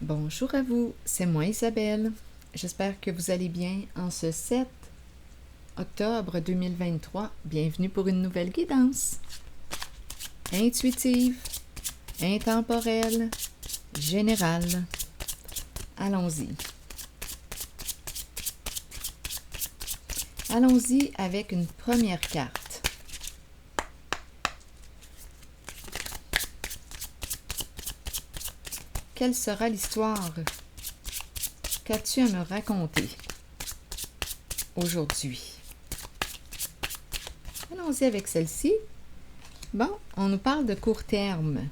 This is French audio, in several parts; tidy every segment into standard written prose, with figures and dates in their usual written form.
Bonjour à vous, c'est moi Isabelle. J'espère que vous allez bien en ce 7 octobre 2023. Bienvenue pour une nouvelle guidance. Intuitive, intemporelle, générale. Allons-y. Allons-y avec une première carte. Quelle sera l'histoire? Qu'as-tu à me raconter aujourd'hui? Allons-y avec celle-ci. Bon, on nous parle de court terme.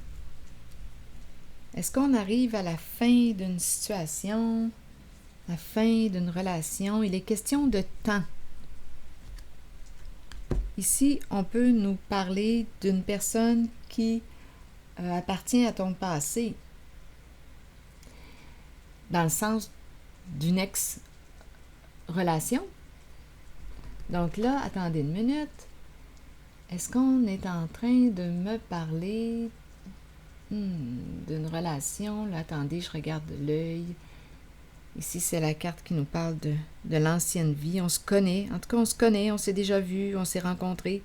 Est-ce qu'on arrive à la fin d'une situation, la fin d'une relation? Il est question de temps. Ici, on peut nous parler d'une personne qui appartient à ton passé, dans le sens d'une ex-relation. Donc là, attendez une minute. Est-ce qu'on est en train de me parler d'une relation? Là, attendez, je regarde l'œil. Ici, c'est la carte qui nous parle de l'ancienne vie. On se connaît. En tout cas, on se connaît. On s'est déjà vu. On s'est rencontrés.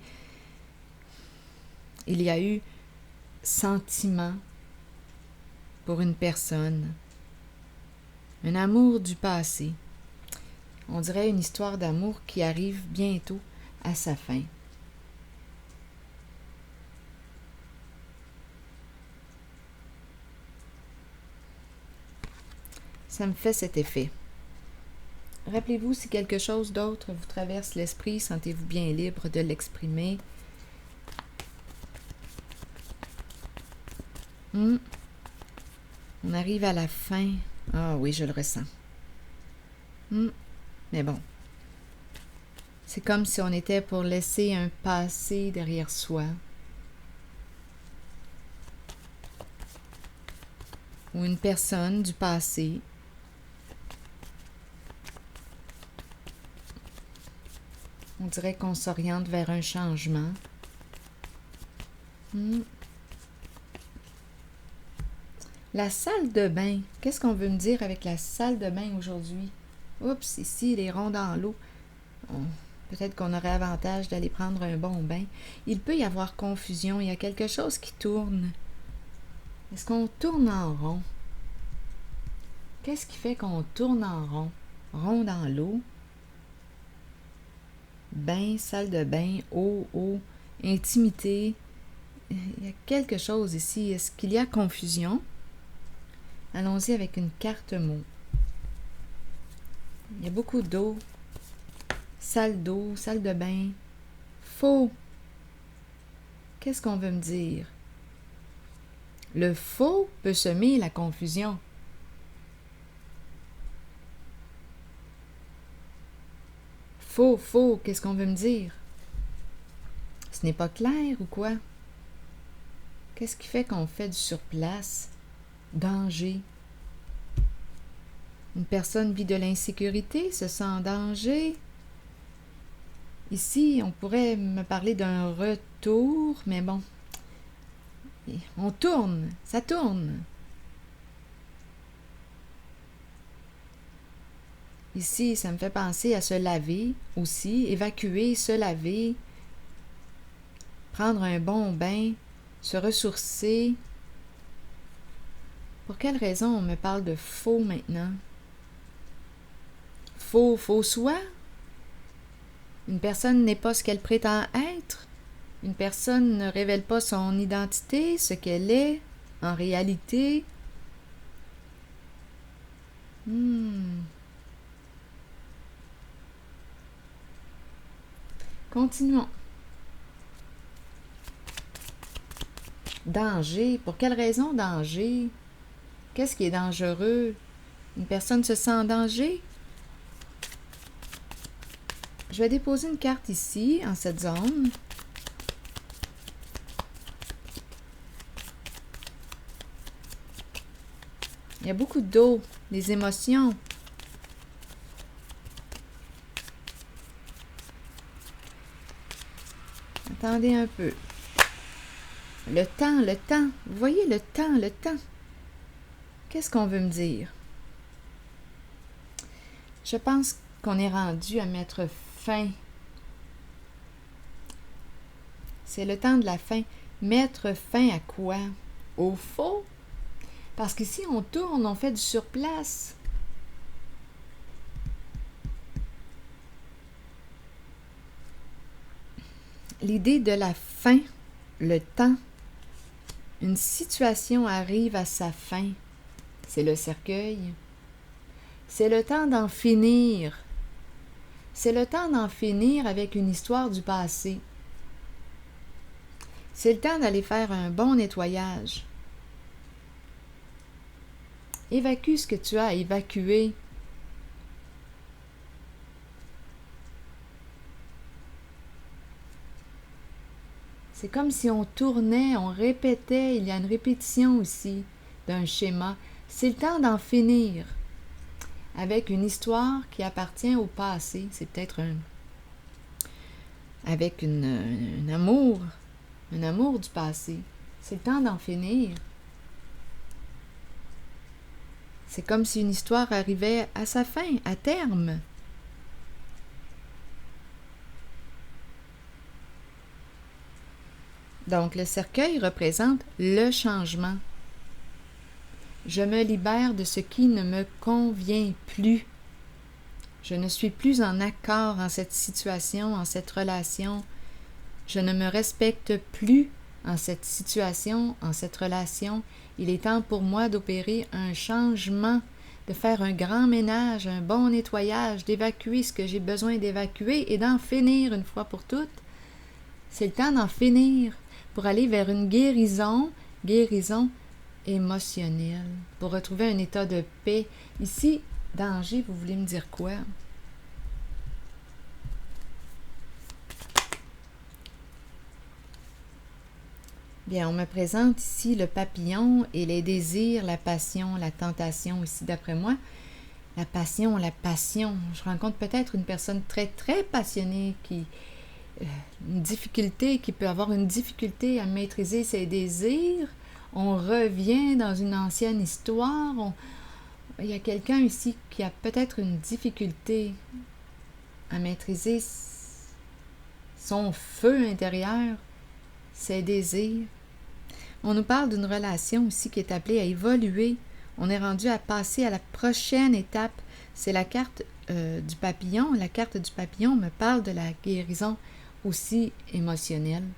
Il y a eu sentiment pour une personne. Un amour du passé. On dirait une histoire d'amour qui arrive bientôt à sa fin. Ça me fait cet effet. Rappelez-vous, si quelque chose d'autre vous traverse l'esprit, sentez-vous bien libre de l'exprimer. On arrive à la fin. Ah oui, je le ressens. Mais bon. C'est comme si on était pour laisser un passé derrière soi. Ou une personne du passé. On dirait qu'on s'oriente vers un changement. La salle de bain. Qu'est-ce qu'on veut me dire avec la salle de bain aujourd'hui? Oups, ici, les ronds dans l'eau. Peut-être qu'on aurait avantage d'aller prendre un bon bain. Il peut y avoir confusion. Il y a quelque chose qui tourne. Est-ce qu'on tourne en rond? Qu'est-ce qui fait qu'on tourne en rond? Rond dans l'eau. Bain, salle de bain, eau, intimité. Il y a quelque chose ici. Est-ce qu'il y a confusion? Allons-y avec une carte mot. Il y a beaucoup d'eau. Salle d'eau, salle de bain. Faux. Qu'est-ce qu'on veut me dire? Le faux peut semer la confusion. Faux, qu'est-ce qu'on veut me dire? Ce n'est pas clair ou quoi? Qu'est-ce qui fait qu'on fait du surplace? Danger. Une personne vit de l'insécurité, se sent en danger. Ici, on pourrait me parler d'un retour, mais bon. On tourne, ça tourne. Ici, ça me fait penser à se laver aussi, évacuer, se laver, prendre un bon bain, se ressourcer. Pour quelle raison on me parle de faux maintenant? Faux soi? Une personne n'est pas ce qu'elle prétend être? Une personne ne révèle pas son identité, ce qu'elle est en réalité? Continuons. Danger. Pour quelle raison danger? Qu'est-ce qui est dangereux? Une personne se sent en danger? Je vais déposer une carte ici, en cette zone. Il y a beaucoup d'eau, des émotions. Attendez un peu. Le temps. Vous voyez le temps. Qu'est-ce qu'on veut me dire? Je pense qu'on est rendu à mettre fin. C'est le temps de la fin. Mettre fin à quoi? Au faux? Parce qu'ici, on tourne, on fait du surplace. L'idée de la fin, le temps, une situation arrive à sa fin. C'est le cercueil. C'est le temps d'en finir. C'est le temps d'en finir avec une histoire du passé. C'est le temps d'aller faire un bon nettoyage. Évacue ce que tu as à évacuer. C'est comme si on tournait, on répétait, il y a une répétition aussi d'un schéma. C'est le temps d'en finir avec une histoire qui appartient au passé. C'est peut-être avec un amour du passé. C'est le temps d'en finir. C'est comme si une histoire arrivait à sa fin, à terme. Donc, le cercueil représente le changement. Je me libère de ce qui ne me convient plus. Je ne suis plus en accord en cette situation, en cette relation. Je ne me respecte plus en cette situation, en cette relation. Il est temps pour moi d'opérer un changement, de faire un grand ménage, un bon nettoyage, d'évacuer ce que j'ai besoin d'évacuer et d'en finir une fois pour toutes. C'est le temps d'en finir pour aller vers une guérison émotionnelle, pour retrouver un état de paix. Ici, danger, vous voulez me dire quoi? Bien, on me présente ici le papillon et les désirs, la passion, la tentation aussi, d'après moi. La passion. Je rencontre peut-être une personne très, très passionnée qui peut avoir une difficulté à maîtriser ses désirs. On revient dans une ancienne histoire. Il y a quelqu'un ici qui a peut-être une difficulté à maîtriser son feu intérieur, ses désirs. On nous parle d'une relation aussi qui est appelée à évoluer. On est rendu à passer à la prochaine étape. C'est la carte du papillon. La carte du papillon me parle de la guérison aussi émotionnelle.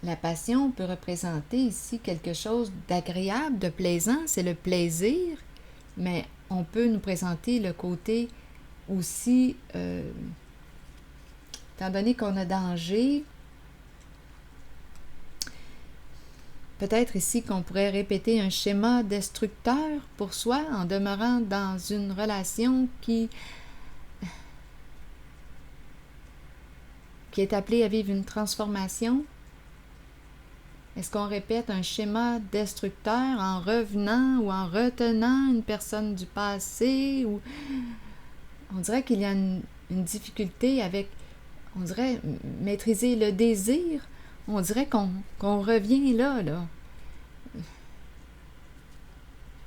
La passion peut représenter ici quelque chose d'agréable, de plaisant, c'est le plaisir, mais on peut nous présenter le côté aussi, étant donné qu'on a danger, peut-être ici qu'on pourrait répéter un schéma destructeur pour soi en demeurant dans une relation qui est appelée à vivre une transformation. Est-ce qu'on répète un schéma destructeur en revenant ou en retenant une personne du passé? Ou on dirait qu'il y a une difficulté avec, on dirait, maîtriser le désir. On dirait qu'on revient là,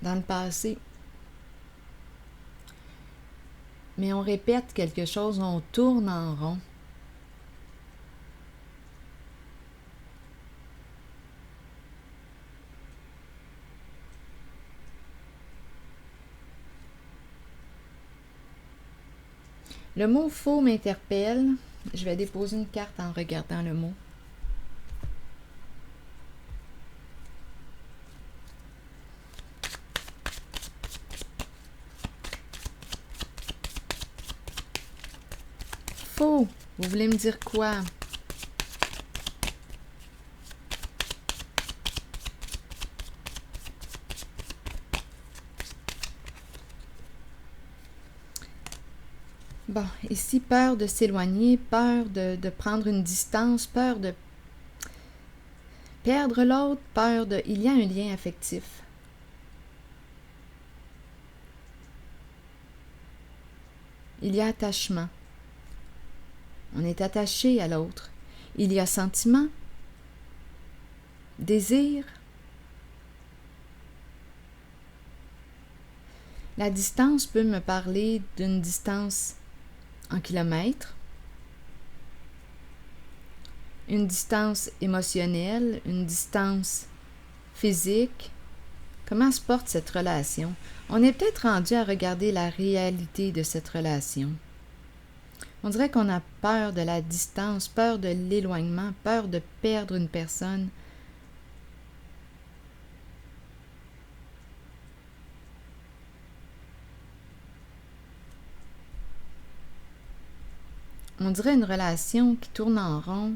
dans le passé. Mais on répète quelque chose, on tourne en rond. Le mot faux m'interpelle. Je vais déposer une carte en regardant le mot. Faux, vous voulez me dire quoi? Bon, ici, peur de s'éloigner, peur de prendre une distance, peur de perdre l'autre, peur de... Il y a un lien affectif. Il y a attachement. On est attaché à l'autre. Il y a sentiment. désir. La distance peut me parler d'une distance en kilomètres, une distance émotionnelle, une distance physique. Comment se porte cette relation? On est peut-être rendu à regarder la réalité de cette relation. On dirait qu'on a peur de la distance, peur de l'éloignement, peur de perdre une personne. On dirait une relation qui tourne en rond.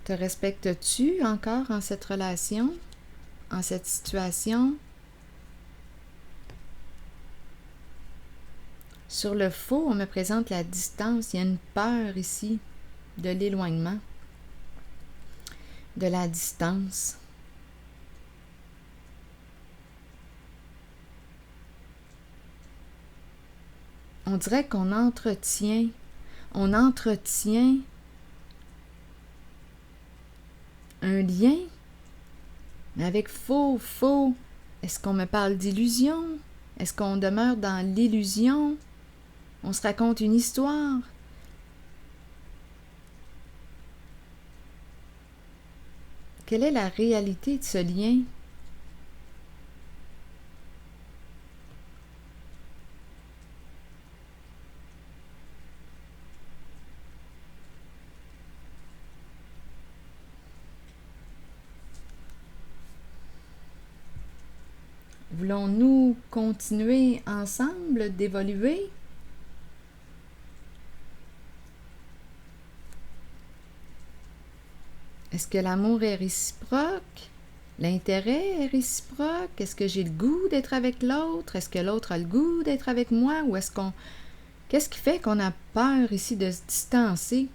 Te respectes-tu encore en cette relation, en cette situation? Sur le faux, on me présente la distance. Il y a une peur ici de l'éloignement, de la distance. On dirait qu'on entretient un lien, mais avec faux. Est-ce qu'on me parle d'illusion? Est-ce qu'on demeure dans l'illusion? On se raconte une histoire. Quelle est la réalité de ce lien? Voulons-nous continuer ensemble d'évoluer? Est-ce que l'amour est réciproque? L'intérêt est réciproque? Est-ce que j'ai le goût d'être avec l'autre? Est-ce que l'autre a le goût d'être avec moi? Ou est-ce qu'on... Qu'est-ce qui fait qu'on a peur ici de se distancer?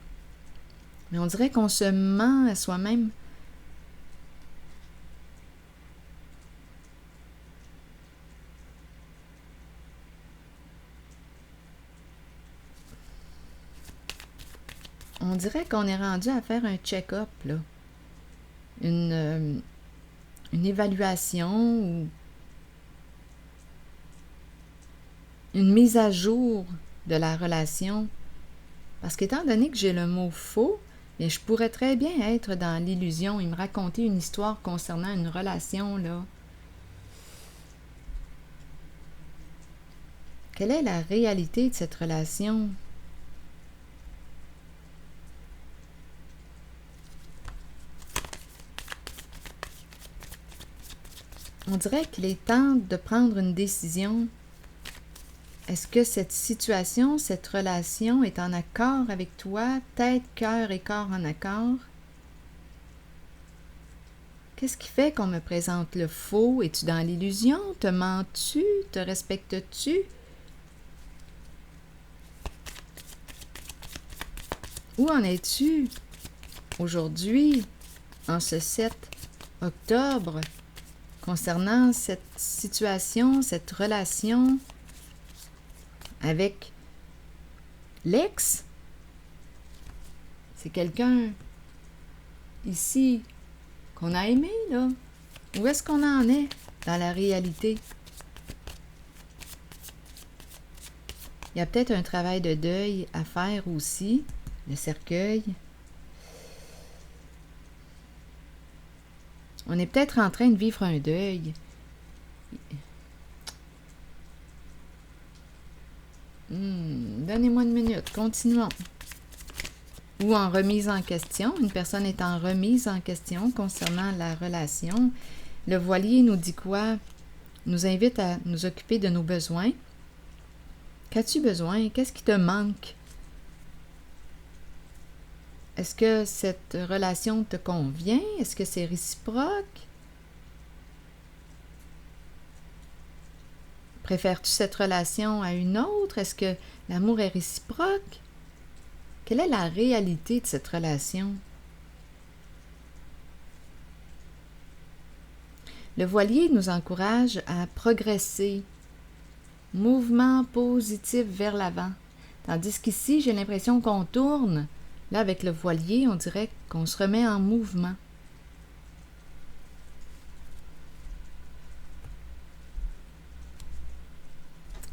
Mais on dirait qu'on se ment à soi-même. On dirait qu'on est rendu à faire un check-up, là. Une évaluation ou une mise à jour de la relation. Parce qu'étant donné que j'ai le mot faux, bien, je pourrais très bien être dans l'illusion et me raconter une histoire concernant une relation, là. Quelle est la réalité de cette relation? On dirait qu'il est temps de prendre une décision. Est-ce que cette situation, cette relation est en accord avec toi, tête, cœur et corps en accord? Qu'est-ce qui fait qu'on me présente le faux? Es-tu dans l'illusion? Te mens-tu? Te respectes-tu? Où en es-tu aujourd'hui, en ce 7 octobre, concernant cette situation, cette relation avec l'ex? C'est quelqu'un ici qu'on a aimé, là. Où est-ce qu'on en est dans la réalité? Il y a peut-être un travail de deuil à faire aussi, le cercueil. On est peut-être en train de vivre un deuil. Donnez-moi une minute, continuons. Ou en remise en question. Une personne est en remise en question concernant la relation. Le voilier nous dit quoi? Nous invite à nous occuper de nos besoins. Qu'as-tu besoin? Qu'est-ce qui te manque? Est-ce que cette relation te convient? Est-ce que c'est réciproque? Préfères-tu cette relation à une autre? Est-ce que l'amour est réciproque? Quelle est la réalité de cette relation? Le voilier nous encourage à progresser, Mouvement positif vers l'avant. Tandis qu'ici, j'ai l'impression qu'on tourne. Là, avec le voilier, on dirait qu'on se remet en mouvement.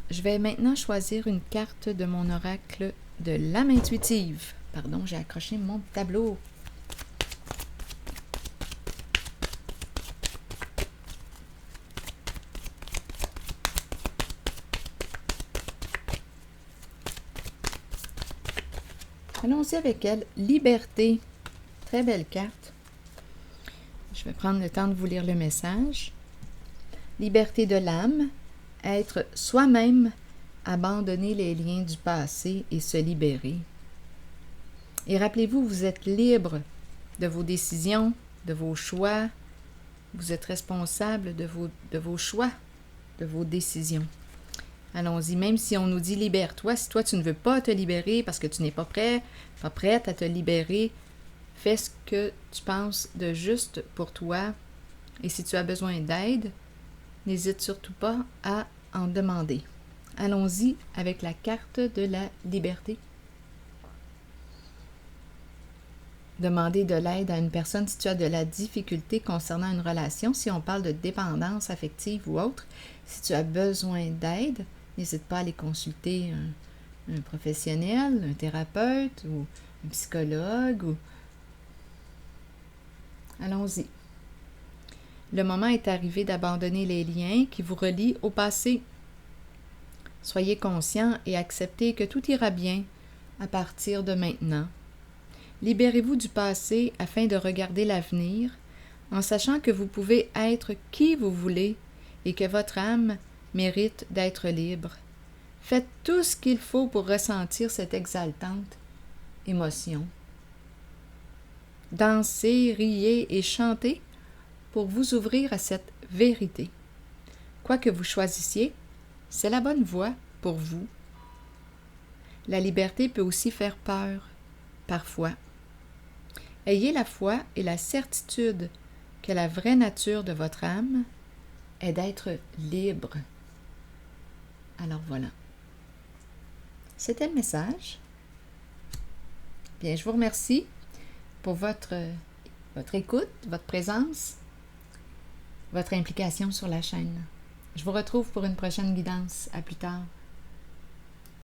Je vais maintenant choisir une carte de mon oracle de l'âme intuitive. Pardon, j'ai accroché mon tableau. Allons-y avec elle. Liberté. Très belle carte. Je vais prendre le temps de vous lire le message. Liberté de l'âme. Être soi-même, abandonner les liens du passé et se libérer. Et rappelez-vous, vous êtes libre de vos décisions, de vos choix. Vous êtes responsable de vos choix, de vos décisions. Allons-y, même si on nous dit libère-toi, si toi tu ne veux pas te libérer parce que tu n'es pas prêt, pas prête à te libérer, fais ce que tu penses de juste pour toi. Et si tu as besoin d'aide, n'hésite surtout pas à en demander. Allons-y avec la carte de la liberté. Demander de l'aide à une personne si tu as de la difficulté concernant une relation, si on parle de dépendance affective ou autre, si tu as besoin d'aide, n'hésite pas à aller consulter un professionnel, un thérapeute ou un psychologue. Allons-y. Le moment est arrivé d'abandonner les liens qui vous relient au passé. Soyez conscient et acceptez que tout ira bien à partir de maintenant. Libérez-vous du passé afin de regarder l'avenir en sachant que vous pouvez être qui vous voulez et que votre âme mérite d'être libre. Faites tout ce qu'il faut pour ressentir cette exaltante émotion. Dansez, riez et chantez pour vous ouvrir à cette vérité. Quoi que vous choisissiez, c'est la bonne voie pour vous. La liberté peut aussi faire peur, parfois. Ayez la foi et la certitude que la vraie nature de votre âme est d'être libre. Alors voilà. C'était le message. Bien, je vous remercie pour votre écoute, votre présence, votre implication sur la chaîne. Je vous retrouve pour une prochaine guidance. À plus tard.